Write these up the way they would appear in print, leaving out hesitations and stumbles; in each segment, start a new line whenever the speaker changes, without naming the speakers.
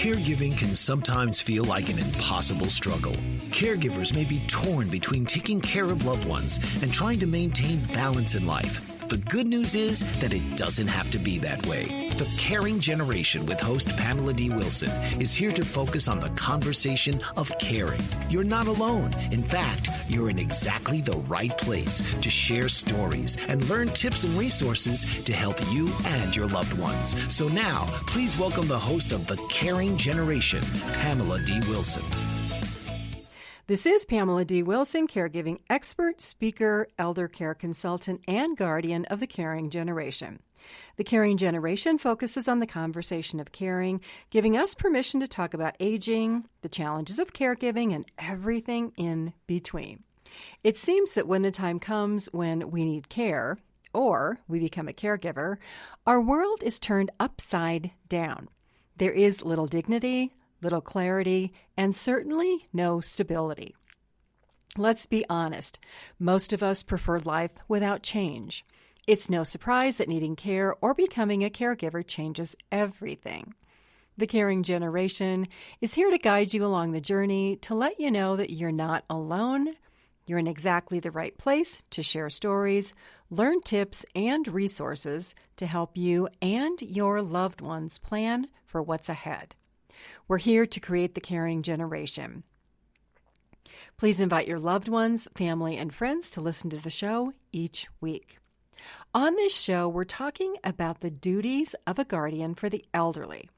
Caregiving can sometimes feel like an impossible struggle. Caregivers may be torn between taking care of loved ones and trying to maintain balance in life. The good news is that it doesn't have to be that way. The Caring Generation with host Pamela D Wilson is here to focus on the conversation of caring. You're not alone. In fact, you're in exactly the right place to share stories and learn tips and resources to help you and your loved ones. So now, please welcome the host of The Caring Generation, Pamela D Wilson.
This is Pamela D. Wilson, caregiving expert, speaker, elder care consultant, and guardian of the Caring Generation. The Caring Generation focuses on the conversation of caring, giving us permission to talk about aging, the challenges of caregiving, and everything in between. It seems that when the time comes when we need care, or we become a caregiver, our world is turned upside down. There is little dignity, little clarity, and certainly no stability. Let's be honest. Most of us prefer life without change. It's no surprise that needing care or becoming a caregiver changes everything. The Caring Generation is here to guide you along the journey to let you know that you're not alone. You're in exactly the right place to share stories, learn tips and resources to help you and your loved ones plan for what's ahead. We're here to create the Caring Generation. Please invite your loved ones, family, and friends to listen to the show each week. On this show, we're talking about the duties of a guardian for the elderly,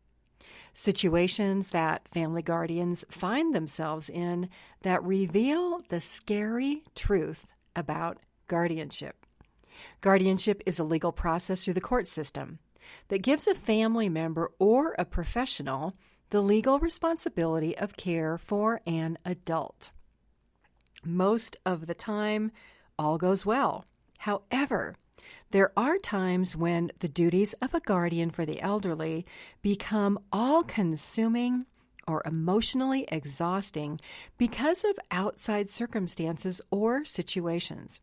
situations that family guardians find themselves in that reveal the scary truth about guardianship. Guardianship is a legal process through the court system that gives a family member or a professional the legal responsibility of care for an adult. Most of the time, all goes well. However, there are times when the duties of a guardian for the elderly become all-consuming or emotionally exhausting because of outside circumstances or situations.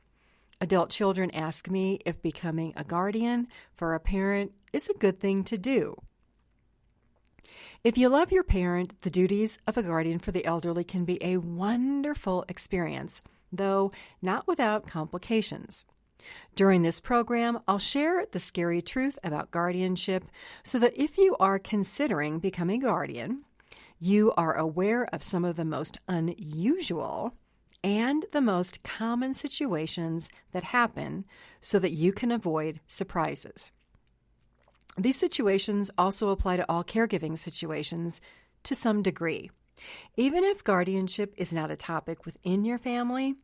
Adult children ask me if becoming a guardian for a parent is a good thing to do. If you love your parent, the duties of a guardian for the elderly can be a wonderful experience, though not without complications. During this program, I'll share the scary truth about guardianship so that if you are considering becoming a guardian, you are aware of some of the most unusual and the most common situations that happen so that you can avoid surprises. These situations also apply to all caregiving situations to some degree. Even if guardianship is not a topic within your family,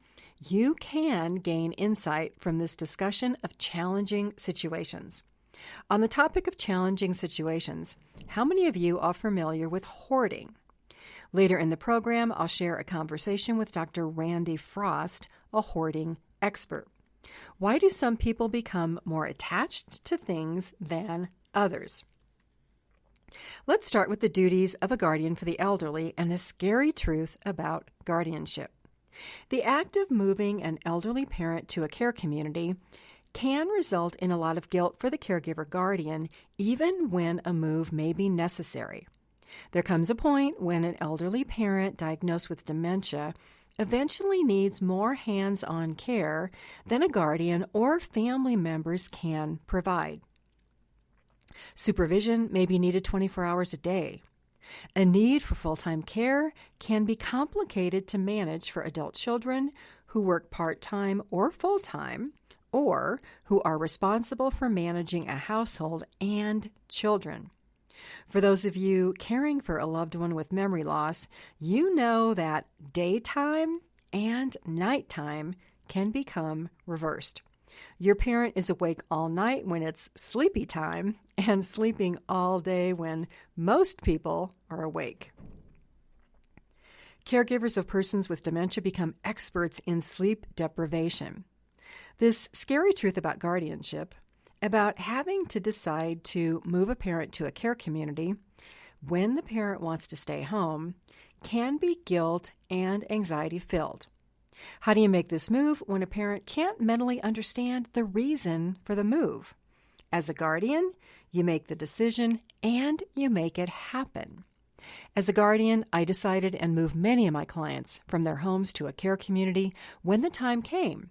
you can gain insight from this discussion of challenging situations. On the topic of challenging situations, how many of you are familiar with hoarding? Later in the program, I'll share a conversation with Dr. Randy Frost, a hoarding expert. Why do some people become more attached to things than others? Let's start with the duties of a guardian for the elderly and the scary truth about guardianship. The act of moving an elderly parent to a care community can result in a lot of guilt for the caregiver guardian, even when a move may be necessary. There comes a point when an elderly parent diagnosed with dementia eventually needs more hands-on care than a guardian or family members can provide. Supervision may be needed 24 hours a day. A need for full-time care can be complicated to manage for adult children who work part-time or full-time, or who are responsible for managing a household and children. For those of you caring for a loved one with memory loss, you know that daytime and nighttime can become reversed. Your parent is awake all night when it's sleepy time and sleeping all day when most people are awake. Caregivers of persons with dementia become experts in sleep deprivation. This scary truth about guardianship, about having to decide to move a parent to a care community when the parent wants to stay home, can be guilt and anxiety-filled. How do you make this move when a parent can't mentally understand the reason for the move? As a guardian, you make the decision and you make it happen. As a guardian, I decided and moved many of my clients from their homes to a care community when the time came.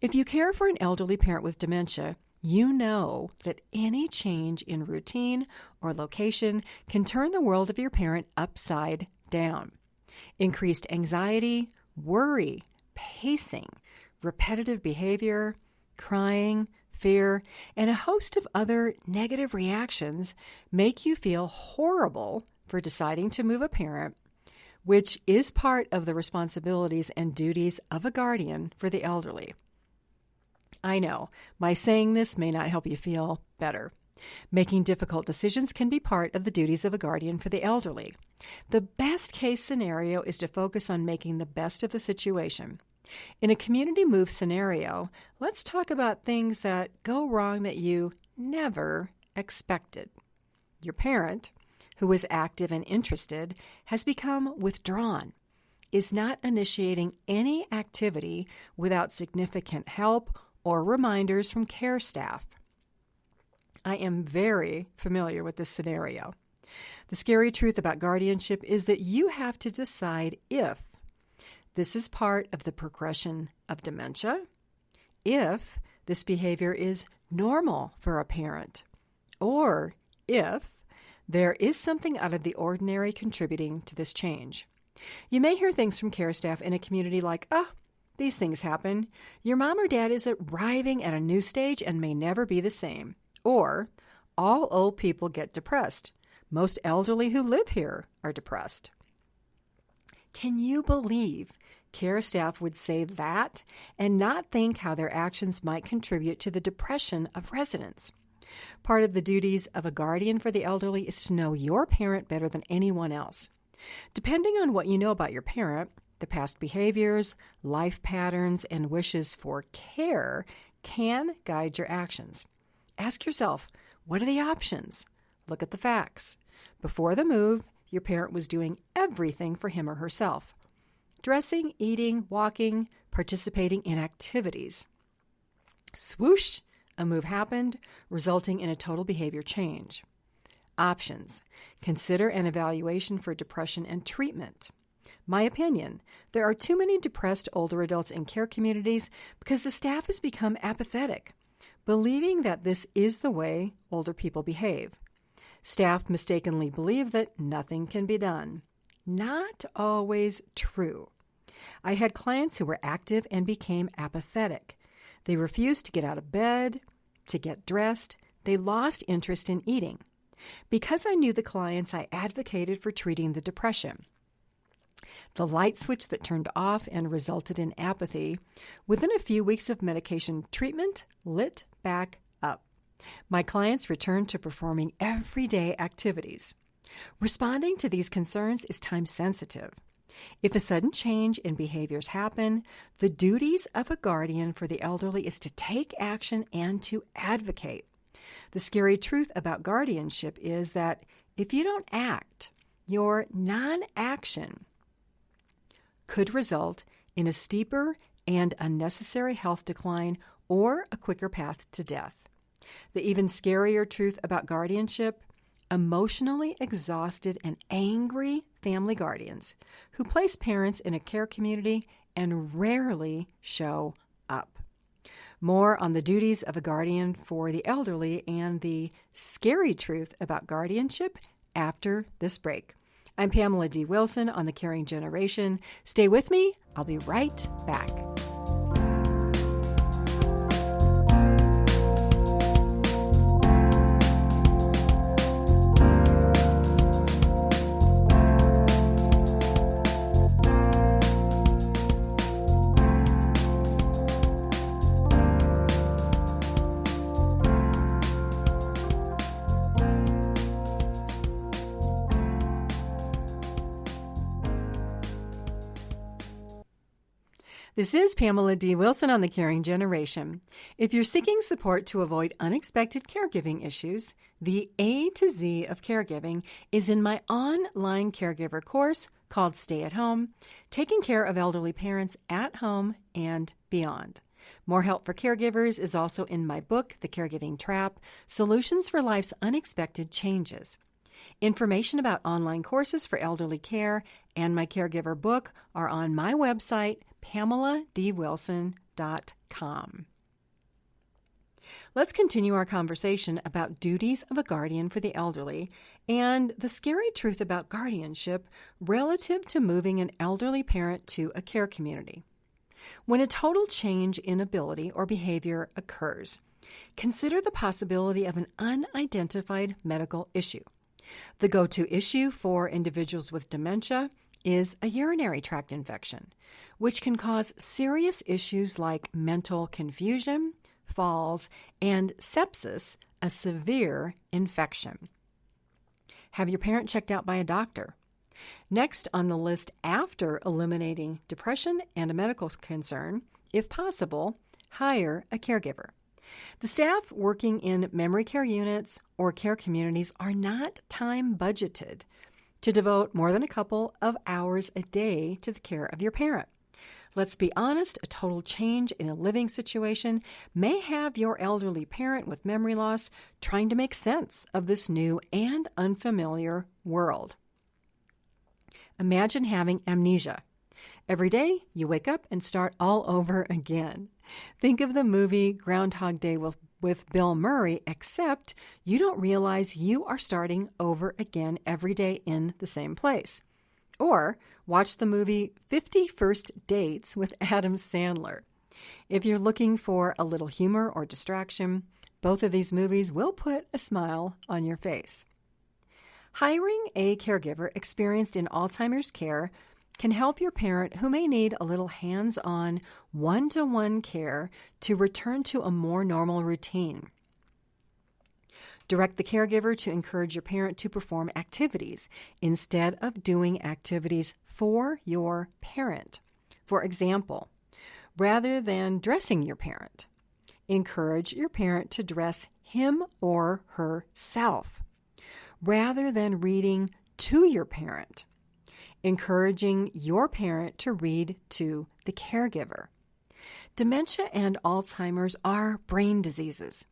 If you care for an elderly parent with dementia, you know that any change in routine or location can turn the world of your parent upside down. Increased anxiety, worry, pacing, repetitive behavior, crying, fear, and a host of other negative reactions make you feel horrible for deciding to move a parent, which is part of the responsibilities and duties of a guardian for the elderly. I know, my saying this may not help you feel better. Making difficult decisions can be part of the duties of a guardian for the elderly. The best case scenario is to focus on making the best of the situation. In a community move scenario, let's talk about things that go wrong that you never expected. Your parent, who is active and interested, has become withdrawn, is not initiating any activity without significant help or reminders from care staff. I am very familiar with this scenario. The scary truth about guardianship is that you have to decide if this is part of the progression of dementia, if this behavior is normal for a parent, or if there is something out of the ordinary contributing to this change. You may hear things from care staff in a community like, these things happen. Your mom or dad is arriving at a new stage and may never be the same. Or, all old people get depressed. Most elderly who live here are depressed. Can you believe care staff would say that and not think how their actions might contribute to the depression of residents? Part of the duties of a guardian for the elderly is to know your parent better than anyone else. Depending on what you know about your parent, the past behaviors, life patterns, and wishes for care can guide your actions. Ask yourself, what are the options? Look at the facts. Before the move, your parent was doing everything for him or herself. Dressing, eating, walking, participating in activities. Swoosh, a move happened, resulting in a total behavior change. Options. Consider an evaluation for depression and treatment. My opinion, there are too many depressed older adults in care communities because the staff has become apathetic, believing that this is the way older people behave. Staff mistakenly believe that nothing can be done. Not always true. I had clients who were active and became apathetic. They refused to get out of bed, to get dressed. They lost interest in eating. Because I knew the clients, I advocated for treating the depression. The light switch that turned off and resulted in apathy, within a few weeks of medication treatment, lit back up. My clients returned to performing everyday activities. Responding to these concerns is time sensitive. If a sudden change in behaviors happen, the duties of a guardian for the elderly is to take action and to advocate. The scary truth about guardianship is that if you don't act, your non-action could result in a steeper and unnecessary health decline or a quicker path to death. The even scarier truth about guardianship, emotionally exhausted and angry family guardians who place parents in a care community and rarely show up. More on the duties of a guardian for the elderly and the scary truth about guardianship after this break. I'm Pamela D Wilson on The Caring Generation. Stay with me. I'll be right back. This is Pamela D. Wilson on The Caring Generation. If you're seeking support to avoid unexpected caregiving issues, the A to Z of caregiving is in my online caregiver course called Stay at Home, Taking Care of Elderly Parents at Home and Beyond. More help for caregivers is also in my book, The Caregiving Trap, Solutions for Life's Unexpected Changes. Information about online courses for elderly care and my caregiver book are on my website, PamelaDWilson.com. Let's continue our conversation about duties of a guardian for the elderly and the scary truth about guardianship relative to moving an elderly parent to a care community. When a total change in ability or behavior occurs, consider the possibility of an unidentified medical issue. The go-to issue for individuals with dementia is a urinary tract infection, which can cause serious issues like mental confusion, falls, and sepsis, a severe infection. Have your parent checked out by a doctor. Next on the list after eliminating depression and a medical concern, if possible, hire a caregiver. The staff working in memory care units or care communities are not time budgeted to devote more than a couple of hours a day to the care of your parent. Let's be honest, a total change in a living situation may have your elderly parent with memory loss trying to make sense of this new and unfamiliar world. Imagine having amnesia. Every day, you wake up and start all over again. Think of the movie Groundhog Day with Bill Murray, except you don't realize you are starting over again every day in the same place. Or watch the movie 50 First Dates with Adam Sandler. If you're looking for a little humor or distraction, both of these movies will put a smile on your face. Hiring a caregiver experienced in Alzheimer's care can help your parent who may need a little hands-on, one-to-one care to return to a more normal routine. Direct the caregiver to encourage your parent to perform activities instead of doing activities for your parent. For example, rather than dressing your parent, encourage your parent to dress him or herself. Rather than reading to your parent, encouraging your parent to read to the caregiver. Dementia and Alzheimer's are brain diseases.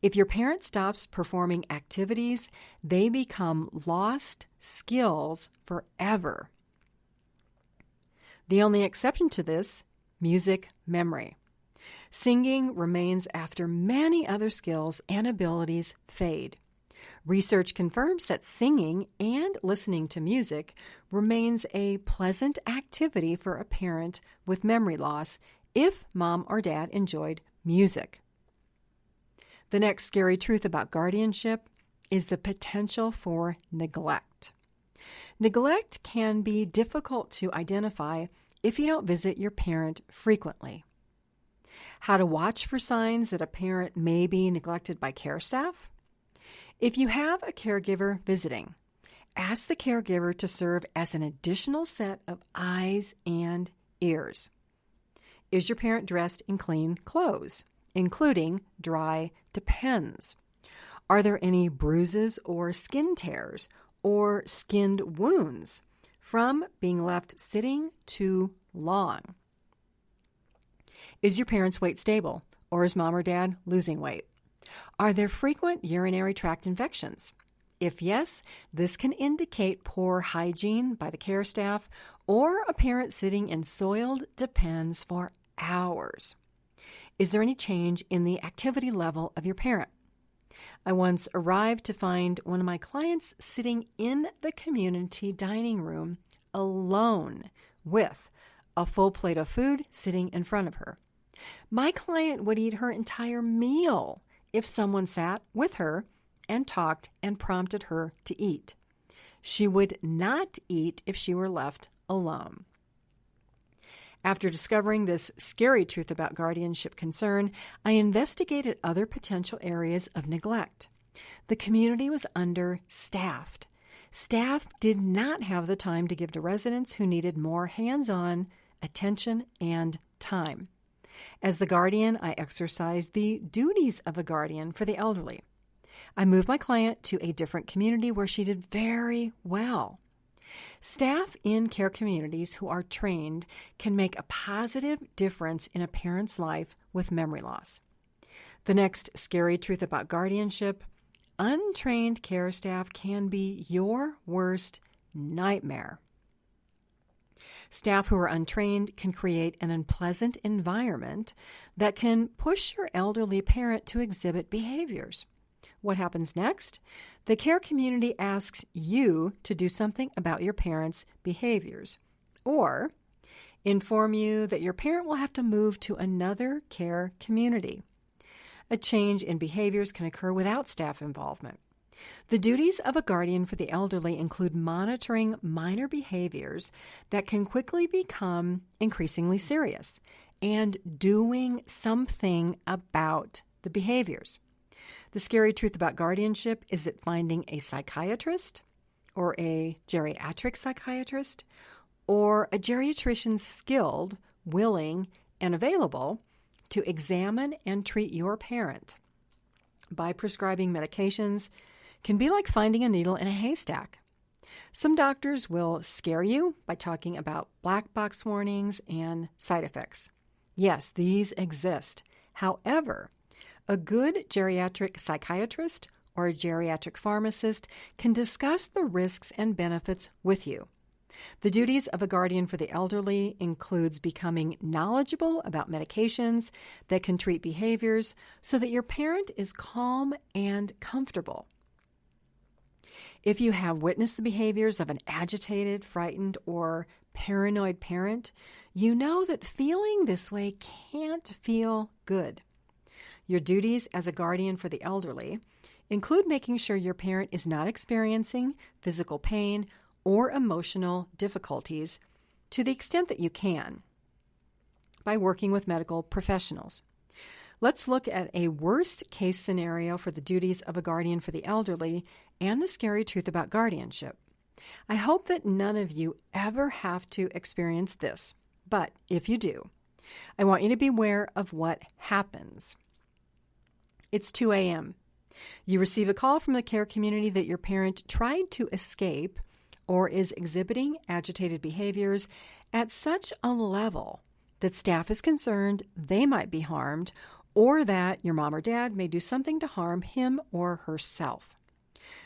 If your parent stops performing activities, they become lost skills forever. The only exception to this, music memory. Singing remains after many other skills and abilities fade. Research confirms that singing and listening to music remains a pleasant activity for a parent with memory loss if mom or dad enjoyed music. The next scary truth about guardianship is the potential for neglect. Neglect can be difficult to identify if you don't visit your parent frequently. How to watch for signs that a parent may be neglected by care staff? If you have a caregiver visiting, ask the caregiver to serve as an additional set of eyes and ears. Is your parent dressed in clean clothes, including dry Depends? Are there any bruises or skin tears or skinned wounds from being left sitting too long? Is your parent's weight stable, or is mom or dad losing weight? Are there frequent urinary tract infections? If yes, this can indicate poor hygiene by the care staff or a parent sitting in soiled Depends for hours. Is there any change in the activity level of your parent? I once arrived to find one of my clients sitting in the community dining room alone with a full plate of food sitting in front of her. My client would eat her entire meal if someone sat with her and talked and prompted her to eat. She would not eat if she were left alone. After discovering this scary truth about guardianship concern, I investigated other potential areas of neglect. The community was understaffed. Staff did not have the time to give to residents who needed more hands-on attention and time. As the guardian, I exercised the duties of a guardian for the elderly. I moved my client to a different community where she did very well. Staff in care communities who are trained can make a positive difference in a parent's life with memory loss. The next scary truth about guardianship, untrained care staff can be your worst nightmare. Staff who are untrained can create an unpleasant environment that can push your elderly parent to exhibit behaviors. What happens next? The care community asks you to do something about your parent's behaviors, or inform you that your parent will have to move to another care community. A change in behaviors can occur without staff involvement. The duties of a guardian for the elderly include monitoring minor behaviors that can quickly become increasingly serious and doing something about the behaviors. The scary truth about guardianship is that finding a psychiatrist or a geriatric psychiatrist or a geriatrician skilled, willing, and available to examine and treat your parent by prescribing medications can be like finding a needle in a haystack. Some doctors will scare you by talking about black box warnings and side effects. Yes, these exist. However, a good geriatric psychiatrist or a geriatric pharmacist can discuss the risks and benefits with you. The duties of a guardian for the elderly includes becoming knowledgeable about medications that can treat behaviors so that your parent is calm and comfortable. If you have witnessed the behaviors of an agitated, frightened, or paranoid parent, you know that feeling this way can't feel good. Your duties as a guardian for the elderly include making sure your parent is not experiencing physical pain or emotional difficulties to the extent that you can by working with medical professionals. Let's look at a worst-case scenario for the duties of a guardian for the elderly and the scary truth about guardianship. I hope that none of you ever have to experience this, but if you do, I want you to be aware of what happens. It's 2 a.m. You receive a call from the care community that your parent tried to escape or is exhibiting agitated behaviors at such a level that staff is concerned they might be harmed or that your mom or dad may do something to harm him or herself.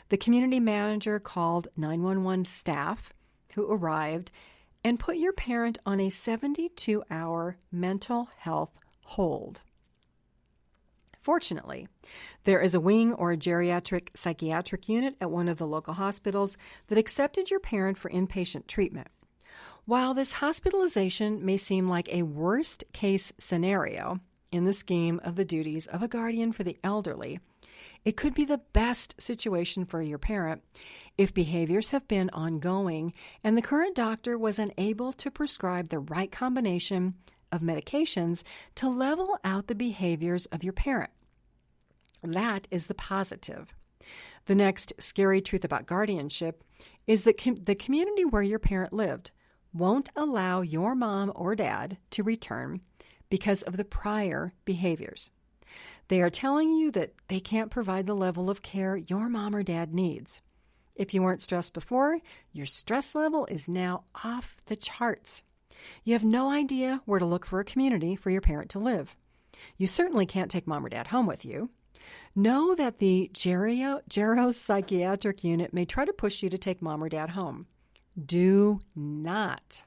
The community manager called 911 staff who arrived and put your parent on a 72-hour mental health hold. Fortunately, there is a wing or a geriatric psychiatric unit at one of the local hospitals that accepted your parent for inpatient treatment. While this hospitalization may seem like a worst-case scenario in the scheme of the duties of a guardian for the elderly, it could be the best situation for your parent if behaviors have been ongoing and the current doctor was unable to prescribe the right combination of medications to level out the behaviors of your parent. That is the positive. The next scary truth about guardianship is that the community where your parent lived won't allow your mom or dad to return because of the prior behaviors. They are telling you that they can't provide the level of care your mom or dad needs. If you weren't stressed before, your stress level is now off the charts. You have no idea where to look for a community for your parent to live. You certainly can't take mom or dad home with you. Know that the Gero Psychiatric Unit may try to push you to take mom or dad home. Do not.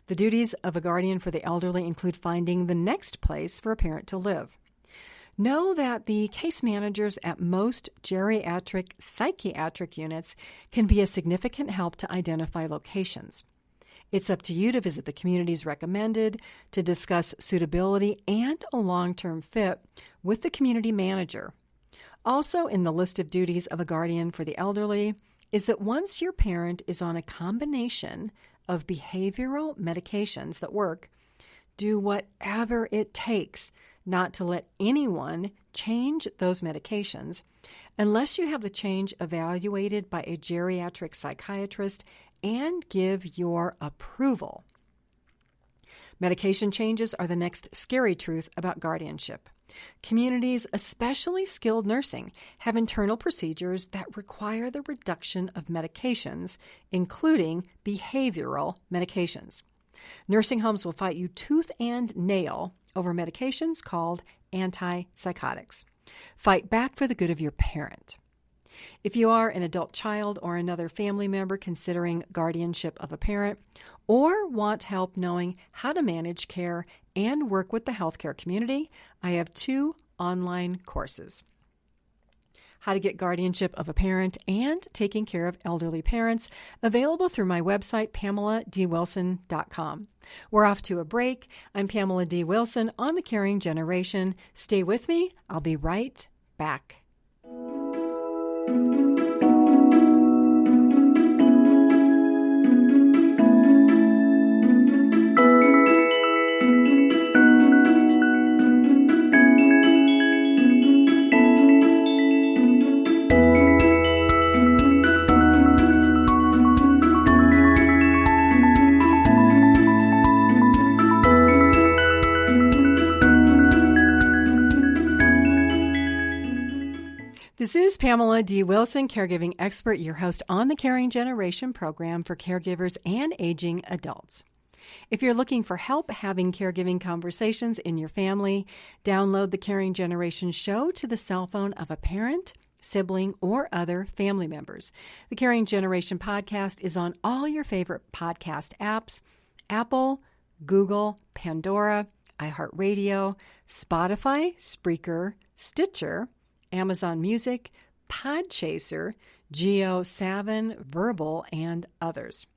The duties of a guardian for the elderly include finding the next place for a parent to live. Know that the case managers at most geriatric psychiatric units can be a significant help to identify locations. It's up to you to visit the communities recommended, to discuss suitability and a long-term fit with the community manager. Also in the list of duties of a guardian for the elderly is that once your parent is on a combination of behavioral medications that work, do whatever it takes not to let anyone change those medications unless you have the change evaluated by a geriatric psychiatrist and give your approval. Medication changes are the next scary truth about guardianship. Communities, especially skilled nursing, have internal procedures that require the reduction of medications, including behavioral medications. Nursing homes will fight you tooth and nail over medications called antipsychotics. Fight back for the good of your parent. If you are an adult child or another family member considering guardianship of a parent, or want help knowing how to manage care and work with the healthcare community, I have 2 online courses. How to get guardianship of a parent and taking care of elderly parents, available through my website, PamelaDWilson.com. We're off to a break. I'm Pamela D. Wilson on The Caring Generation. Stay with me. I'll be right back. This is Pamela D. Wilson, caregiving expert, your host on the Caring Generation program for caregivers and aging adults. If you're looking for help having caregiving conversations in your family, download the Caring Generation show to the cell phone of a parent, sibling, or other family members. The Caring Generation podcast is on all your favorite podcast apps: Apple, Google, Pandora, iHeartRadio, Spotify, Spreaker, Stitcher, Amazon Music, Podchaser, GeoSavin, Verbal, and others.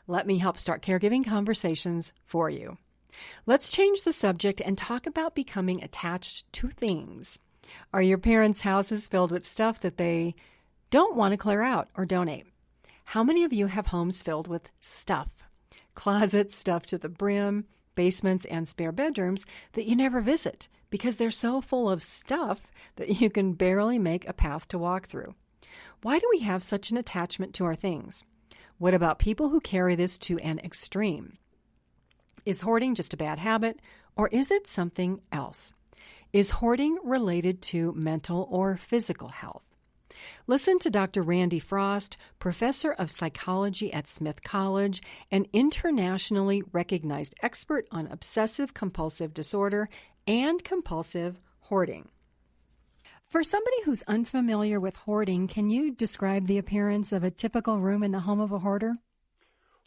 Let me help start caregiving conversations for you. Let's change the subject and talk about becoming attached to things. Are your parents' houses filled with stuff that they don't want to clear out or donate? How many of you have homes filled with stuff? Closets stuffed to the brim, basements and spare bedrooms that you never visit because they're so full of stuff that you can barely make a path to walk through. Why do we have such an attachment to our things? What about people who carry this to an extreme? Is hoarding just a bad habit, or is it something else? Is hoarding related to mental or physical health? Listen to Dr. Randy Frost, professor of psychology at Smith College, an internationally recognized expert on obsessive-compulsive disorder and compulsive hoarding. For somebody who's unfamiliar with hoarding, can you describe the appearance of a typical room in the home of a hoarder?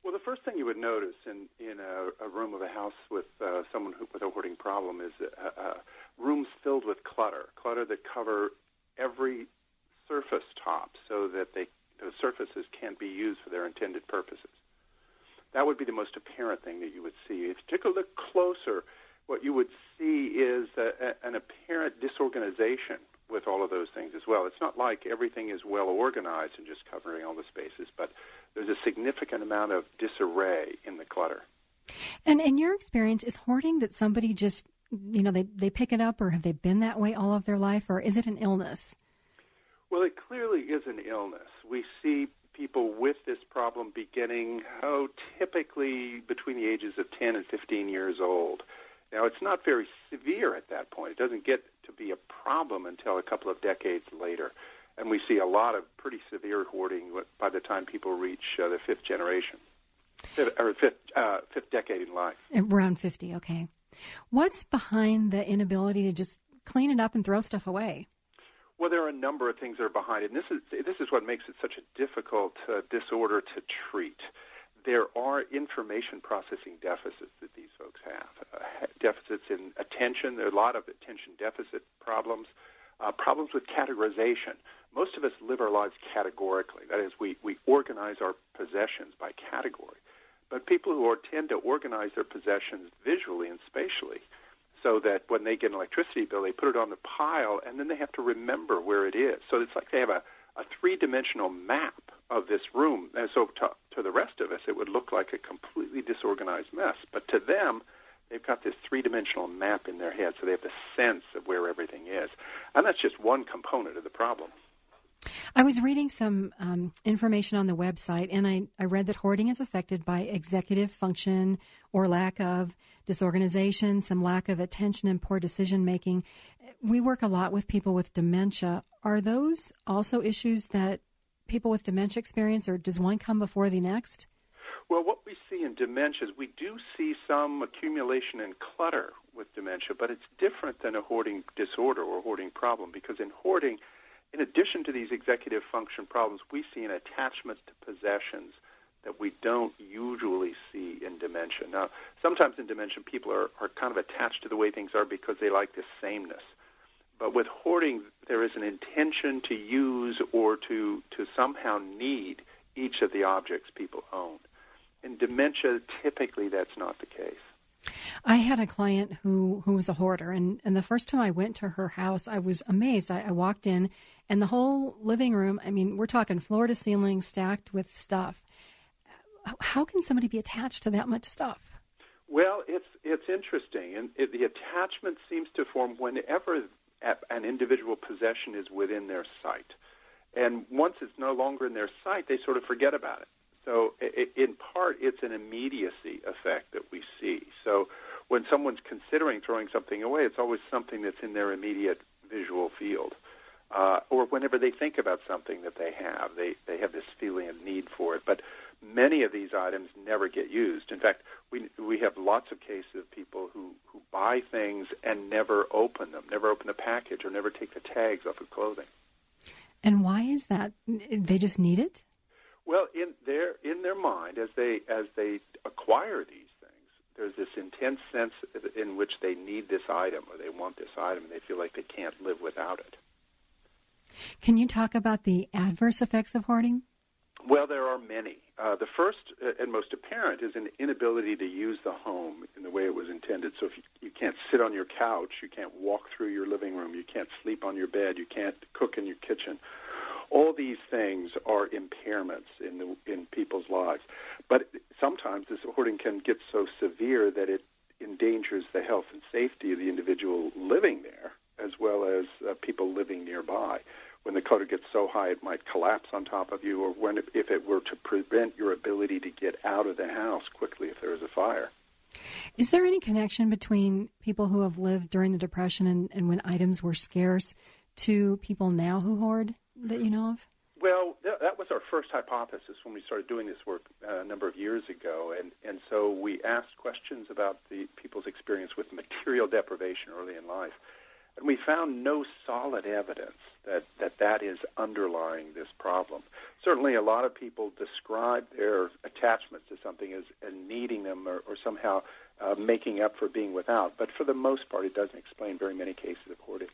Well, the first thing you would notice in a room of a house with someone with a hoarding problem is rooms filled with clutter that cover every surface top so that the surfaces can't be used for their intended purposes. That would be the most apparent thing that you would see. If you take a look closer, what you would see is an apparent disorganization with all of those things as well. It's not like everything is well organized and just covering all the spaces, but there's a significant amount of disarray in the clutter.
And in your experience, is hoarding that somebody just, they pick it up, or have they been that way all of their life, or is it an illness?
Well, it clearly is an illness. We see people with this problem beginning, typically between the ages of 10 and 15 years old. Now, it's not very severe at that point. It doesn't get to be a problem until a couple of decades later. And we see a lot of pretty severe hoarding by the time people reach the fifth decade in life. Around
50, okay. What's behind the inability to just clean it up and throw stuff away?
Well, there are a number of things that are behind it, and this is what makes it such a difficult disorder to treat. There are information processing deficits that these folks have, deficits in attention. There are a lot of attention deficit problems, problems with categorization. Most of us live our lives categorically. That is, we organize our possessions by category. But people who tend to organize their possessions visually and spatially, so that when they get an electricity bill, they put it on the pile, and then they have to remember where it is. So it's like they have a three-dimensional map of this room. And so to the rest of us, it would look like a completely disorganized mess. But to them, they've got this three-dimensional map in their head, so they have the sense of where everything is. And that's just one component of the problem.
I was reading some information on the website, and I read that hoarding is affected by executive function or lack of disorganization, some lack of attention and poor decision-making. We work a lot with people with dementia. Are those also issues that people with dementia experience, or does one come before the next?
Well, what we see in dementia is we do see some accumulation and clutter with dementia, but it's different than a hoarding disorder or hoarding problem, because in hoarding, in addition to these executive function problems, we see an attachment to possessions that we don't usually see in dementia. Now, sometimes in dementia, people are kind of attached to the way things are because they like this sameness. But with hoarding, there is an intention to use or to somehow need each of the objects people own. In dementia, typically that's not the case.
I had a client who was a hoarder, and the first time I went to her house, I was amazed. I walked in, and the whole living room, I mean, we're talking floor to ceiling, stacked with stuff. How can somebody be attached to that much stuff?
Well, it's interesting, and the attachment seems to form whenever an individual possession is within their sight. And once it's no longer in their sight, they sort of forget about it. So in part, it's an immediacy effect that we see. So when someone's considering throwing something away, it's always something that's in their immediate visual field. Or whenever they think about something that they have this feeling of need for it. But many of these items never get used. In fact, we have lots of cases of people who buy things and never open them, never open the package, or never take the tags off of clothing.
And why is that? They just need it?
Well, in their mind, as they acquire these things, there's this intense sense in which they need this item or they want this item, and they feel like they can't live without it.
Can you talk about the adverse effects of hoarding?
Well, there are many. The first and most apparent is an inability to use the home in the way it was intended. So if you can't sit on your couch, you can't walk through your living room, you can't sleep on your bed, you can't cook in your kitchen. All these things are impairments in people's lives. But sometimes this hoarding can get so severe that it endangers the health and safety of the individual living there, as well as people living nearby. When the clutter gets so high, it might collapse on top of you, or if it were to prevent your ability to get out of the house quickly if there is a fire.
Is there any connection between people who have lived during the Depression and when items were scarce to people now who hoard that you know of?
Well, that was our first hypothesis when we started doing this work a number of years ago, and so we asked questions about the people's experience with material deprivation early in life, and we found no solid evidence that is underlying this problem. Certainly a lot of people describe their attachments to something as needing them or somehow making up for being without, but for the most part it doesn't explain very many cases of hoarding.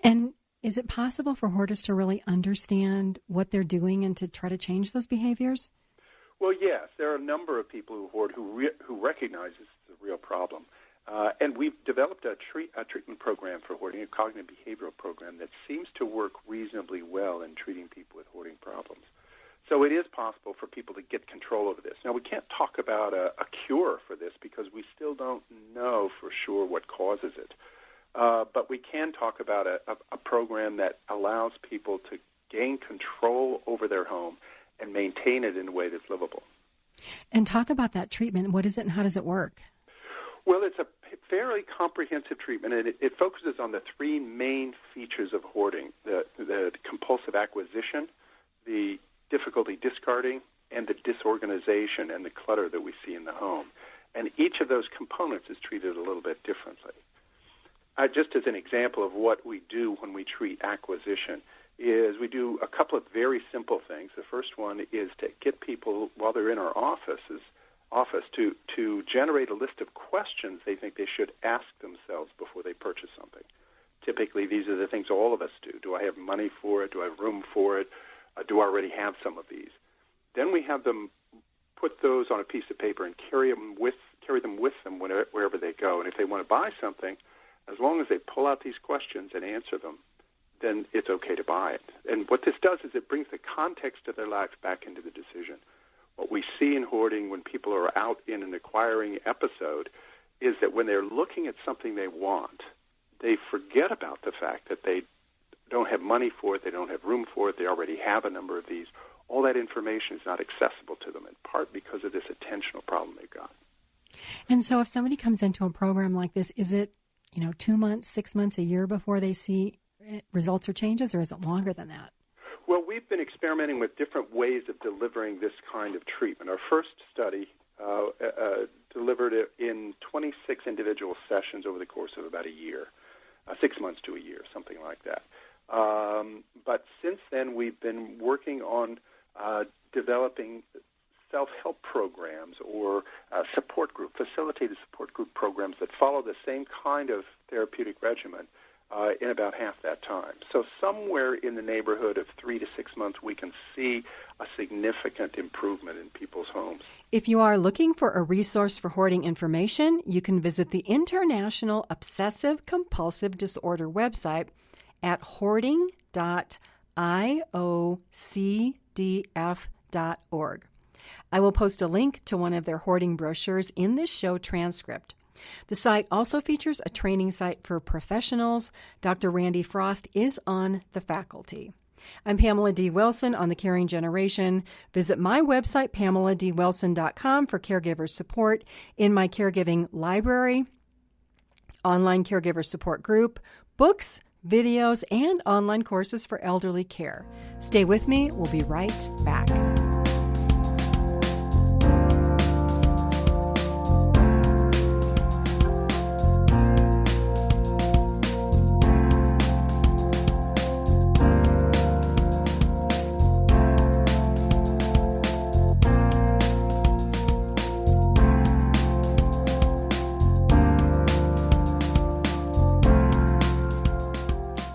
And is it possible for hoarders to really understand what they're doing and to try to change those behaviors?
Well, yes. There are a number of people who hoard who recognize this is a real problem. And we've developed a treatment program for hoarding, a cognitive behavioral program that seems to work reasonably well in treating people with hoarding problems. So it is possible for people to get control over this. Now, we can't talk about a cure for this because we still don't know for sure what causes it. But we can talk about a program that allows people to gain control over their home and maintain it in a way that's livable.
And talk about that treatment. What is it and how does it work?
Well, it's a fairly comprehensive treatment, and it focuses on the three main features of hoarding, the compulsive acquisition, the difficulty discarding, and the disorganization and the clutter that we see in the home. And each of those components is treated a little bit differently. Just as an example of what we do when we treat acquisition is we do a couple of very simple things. The first one is to get people, while they're in our office, to generate a list of questions they think they should ask themselves before they purchase something. Typically, these are the things all of us do. Do I have money for it? Do I have room for it? Do I already have some of these? Then we have them put those on a piece of paper and carry them with them wherever they go. And if they want to buy something, as long as they pull out these questions and answer them, then it's okay to buy it. And what this does is it brings the context of their life back into the decision. What we see in hoarding when people are out in an acquiring episode is that when they're looking at something they want, they forget about the fact that they don't have money for it, they don't have room for it, they already have a number of these. All that information is not accessible to them, in part because of this attentional problem they've got.
And so if somebody comes into a program like this, is it 2 months, 6 months, a year before they see results or changes, or is it longer than that?
Well, we've been experimenting with different ways of delivering this kind of treatment. Our first study delivered it in 26 individual sessions over the course of about a year, 6 months to a year, something like that. But since then, we've been working on developing self-help programs or facilitated support group programs that follow the same kind of therapeutic regimen in about half that time. So somewhere in the neighborhood of 3 to 6 months, we can see a significant improvement in people's homes.
If you are looking for a resource for hoarding information, you can visit the International Obsessive Compulsive Disorder website at hoarding.iocdf.org. I will post a link to one of their hoarding brochures in this show transcript. The site also features a training site for professionals. Dr. Randy Frost is on the faculty. I'm Pamela D. Wilson on The Caring Generation. Visit my website, PamelaDWilson.com, for caregiver support in my caregiving library, online caregiver support group, books, videos, and online courses for elderly care. Stay with me. We'll be right back.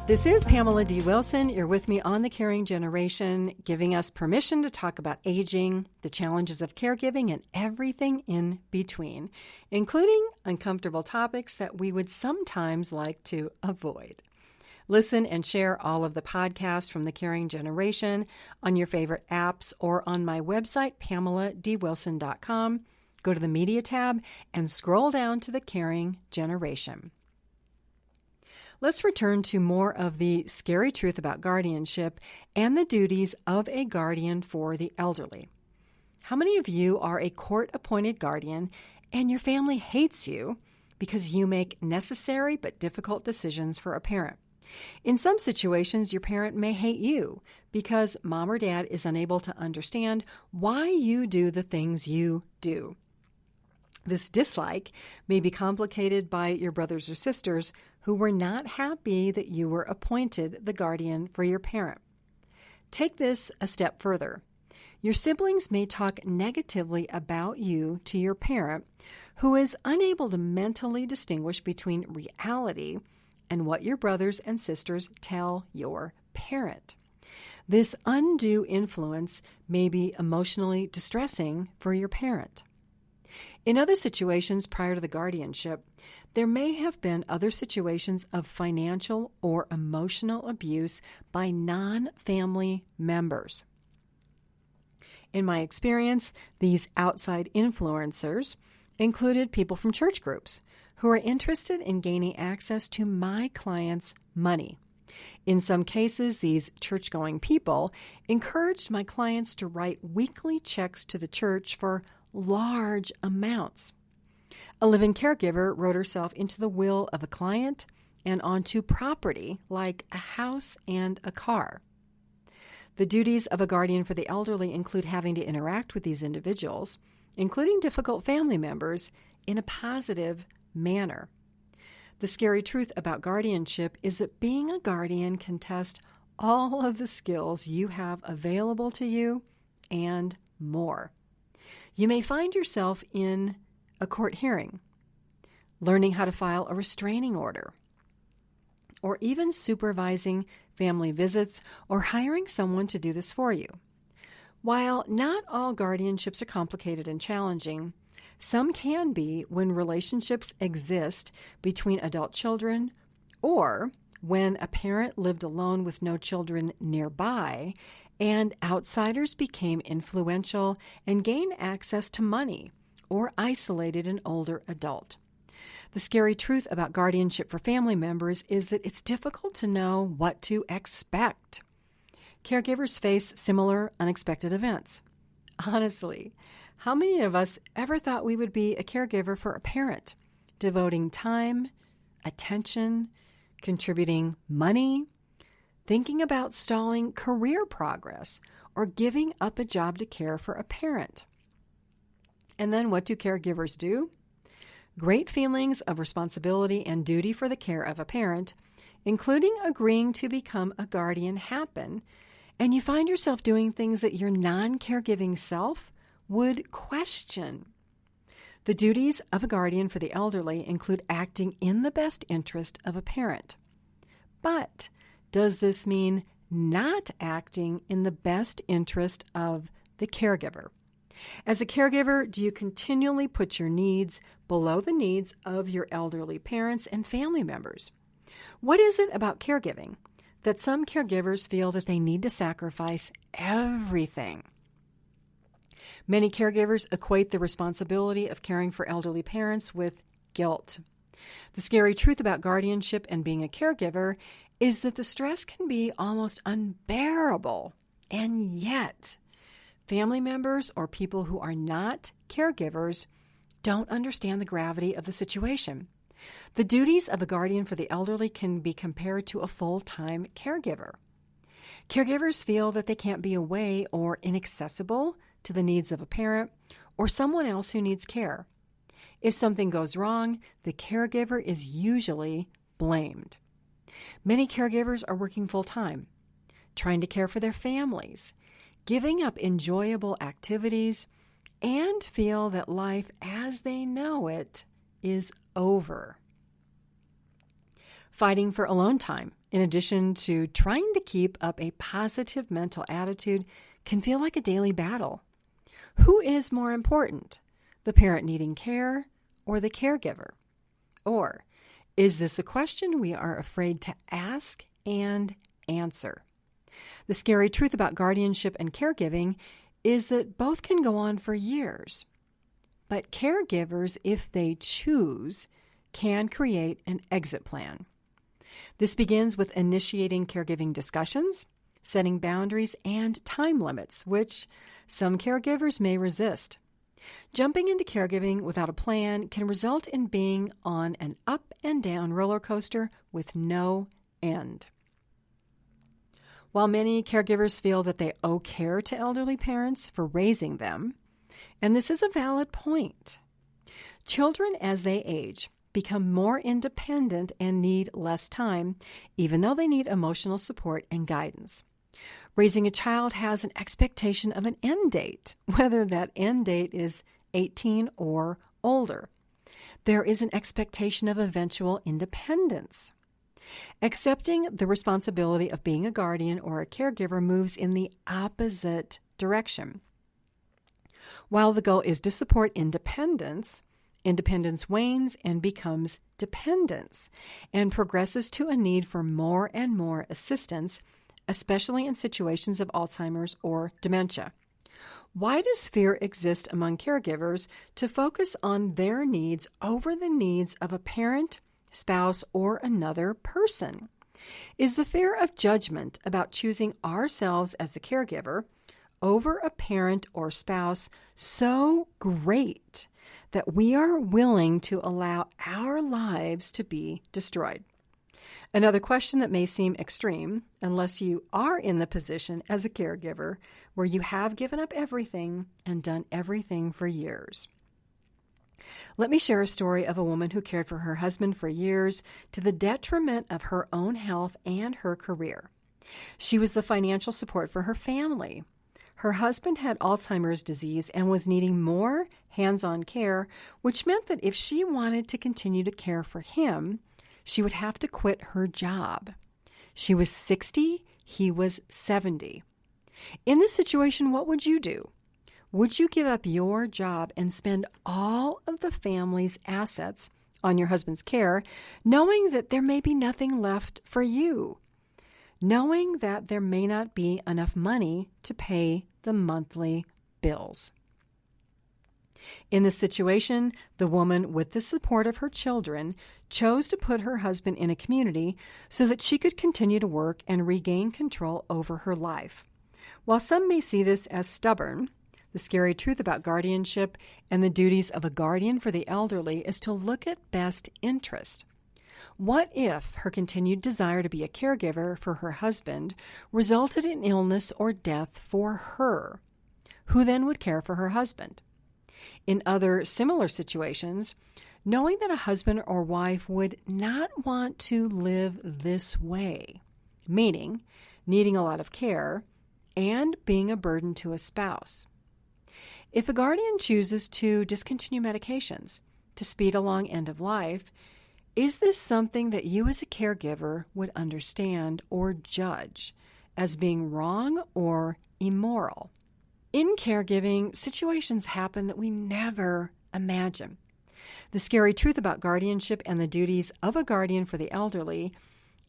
This is Pamela D. Wilson. You're with me on The Caring Generation, giving us permission to talk about aging, the challenges of caregiving, and everything in between, including uncomfortable topics that we would sometimes like to avoid. Listen and share all of the podcasts from The Caring Generation on your favorite apps or on my website, PamelaDWilson.com. Go to the Media tab and scroll down to The Caring Generation. Let's return to more of the scary truth about guardianship and the duties of a guardian for the elderly. How many of you are a court-appointed guardian and your family hates you because you make necessary but difficult decisions for a parent? In some situations, your parent may hate you because mom or dad is unable to understand why you do the things you do. This dislike may be complicated by your brothers or sisters who were not happy that you were appointed the guardian for your parent. Take this a step further. Your siblings may talk negatively about you to your parent, who is unable to mentally distinguish between reality and what your brothers and sisters tell your parent. This undue influence may be emotionally distressing for your parent. In other situations prior to the guardianship, there may have been other situations of financial or emotional abuse by non-family members. In my experience, these outside influencers included people from church groups who are interested in gaining access to my clients' money. In some cases, these church-going people encouraged my clients to write weekly checks to the church for large amounts. A living caregiver wrote herself into the will of a client and onto property like a house and a car. The duties of a guardian for the elderly include having to interact with these individuals, including difficult family members, in a positive manner. The scary truth about guardianship is that being a guardian can test all of the skills you have available to you and more. You may find yourself in a court hearing, learning how to file a restraining order, or even supervising family visits or hiring someone to do this for you. While not all guardianships are complicated and challenging, some can be when relationships exist between adult children or when a parent lived alone with no children nearby and outsiders became influential and gained access to money or isolated an older adult. The scary truth about guardianship for family members is that it's difficult to know what to expect. Caregivers face similar unexpected events. Honestly, how many of us ever thought we would be a caregiver for a parent, devoting time, attention, contributing money, thinking about stalling career progress, or giving up a job to care for a parent? And then what do caregivers do? Great feelings of responsibility and duty for the care of a parent, including agreeing to become a guardian, happen, and you find yourself doing things that your non-caregiving self would question. The duties of a guardian for the elderly include acting in the best interest of a parent. But does this mean not acting in the best interest of the caregiver? As a caregiver, do you continually put your needs below the needs of your elderly parents and family members? What is it about caregiving that some caregivers feel that they need to sacrifice everything? Many caregivers equate the responsibility of caring for elderly parents with guilt. The scary truth about guardianship and being a caregiver is that the stress can be almost unbearable, and yet family members or people who are not caregivers don't understand the gravity of the situation. The duties of a guardian for the elderly can be compared to a full-time caregiver. Caregivers feel that they can't be away or inaccessible to the needs of a parent or someone else who needs care. If something goes wrong, the caregiver is usually blamed. Many caregivers are working full-time, trying to care for their families, giving up enjoyable activities, and feel that life as they know it is over. Fighting for alone time, in addition to trying to keep up a positive mental attitude, can feel like a daily battle. Who is more important, the parent needing care or the caregiver? Or is this a question we are afraid to ask and answer? The scary truth about guardianship and caregiving is that both can go on for years. But caregivers, if they choose, can create an exit plan. This begins with initiating caregiving discussions, setting boundaries, and time limits, which some caregivers may resist. Jumping into caregiving without a plan can result in being on an up and down roller coaster with no end. While many caregivers feel that they owe care to elderly parents for raising them, and this is a valid point, children as they age become more independent and need less time, even though they need emotional support and guidance. Raising a child has an expectation of an end date, whether that end date is 18 or older. There is an expectation of eventual independence. Accepting the responsibility of being a guardian or a caregiver moves in the opposite direction. While the goal is to support independence, independence wanes and becomes dependence and progresses to a need for more and more assistance, especially in situations of Alzheimer's or dementia. Why does fear exist among caregivers to focus on their needs over the needs of a parent, spouse, or another person? Is the fear of judgment about choosing ourselves as the caregiver over a parent or spouse so great that we are willing to allow our lives to be destroyed? Another question that may seem extreme, unless you are in the position as a caregiver where you have given up everything and done everything for years. Let me share a story of a woman who cared for her husband for years to the detriment of her own health and her career. She was the financial support for her family. Her husband had Alzheimer's disease and was needing more hands-on care, which meant that if she wanted to continue to care for him, she would have to quit her job. She was 60, he was 70. In this situation, what would you do? Would you give up your job and spend all of the family's assets on your husband's care, knowing that there may be nothing left for you, knowing that there may not be enough money to pay the monthly bills? In this situation, the woman, with the support of her children, chose to put her husband in a community so that she could continue to work and regain control over her life. While some may see this as stubborn, the scary truth about guardianship and the duties of a guardian for the elderly is to look at best interest. What if her continued desire to be a caregiver for her husband resulted in illness or death for her? Who then would care for her husband? In other similar situations, knowing that a husband or wife would not want to live this way, meaning needing a lot of care and being a burden to a spouse. If a guardian chooses to discontinue medications to speed along end of life, is this something that you as a caregiver would understand or judge as being wrong or immoral? In caregiving, situations happen that we never imagine. The scary truth about guardianship and the duties of a guardian for the elderly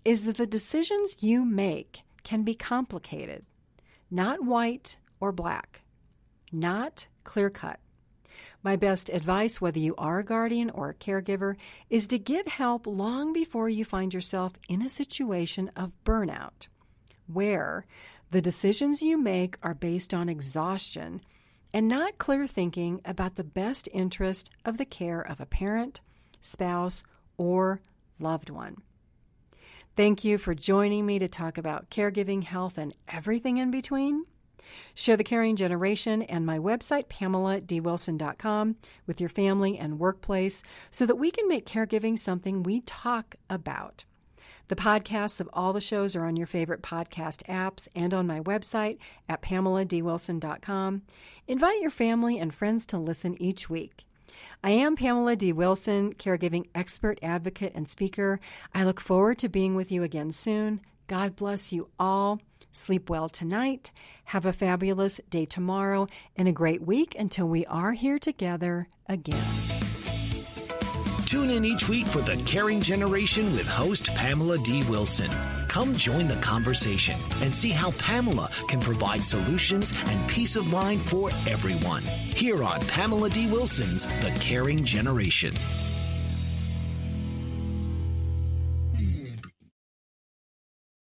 is that the decisions you make can be complicated, not white or black, not clear-cut. My best advice, whether you are a guardian or a caregiver, is to get help long before you find yourself in a situation of burnout, where the decisions you make are based on exhaustion and not clear thinking about the best interest of the care of a parent, spouse, or loved one. Thank you for joining me to talk about caregiving, health, and everything in between. Share the Caring Generation and my website, PamelaDWilson.com, with your family and workplace so that we can make caregiving something we talk about. The podcasts of all the shows are on your favorite podcast apps and on my website at PamelaDWilson.com. Invite your family and friends to listen each week. I am Pamela D. Wilson, caregiving expert, advocate, and speaker. I look forward to being with you again soon. God bless you all. Sleep well tonight. Have a fabulous day tomorrow and a great week until we are here together again.
Tune in each week for The Caring Generation with host Pamela D. Wilson. Come join the conversation and see how Pamela can provide solutions and peace of mind for everyone. Here on Pamela D. Wilson's The Caring Generation.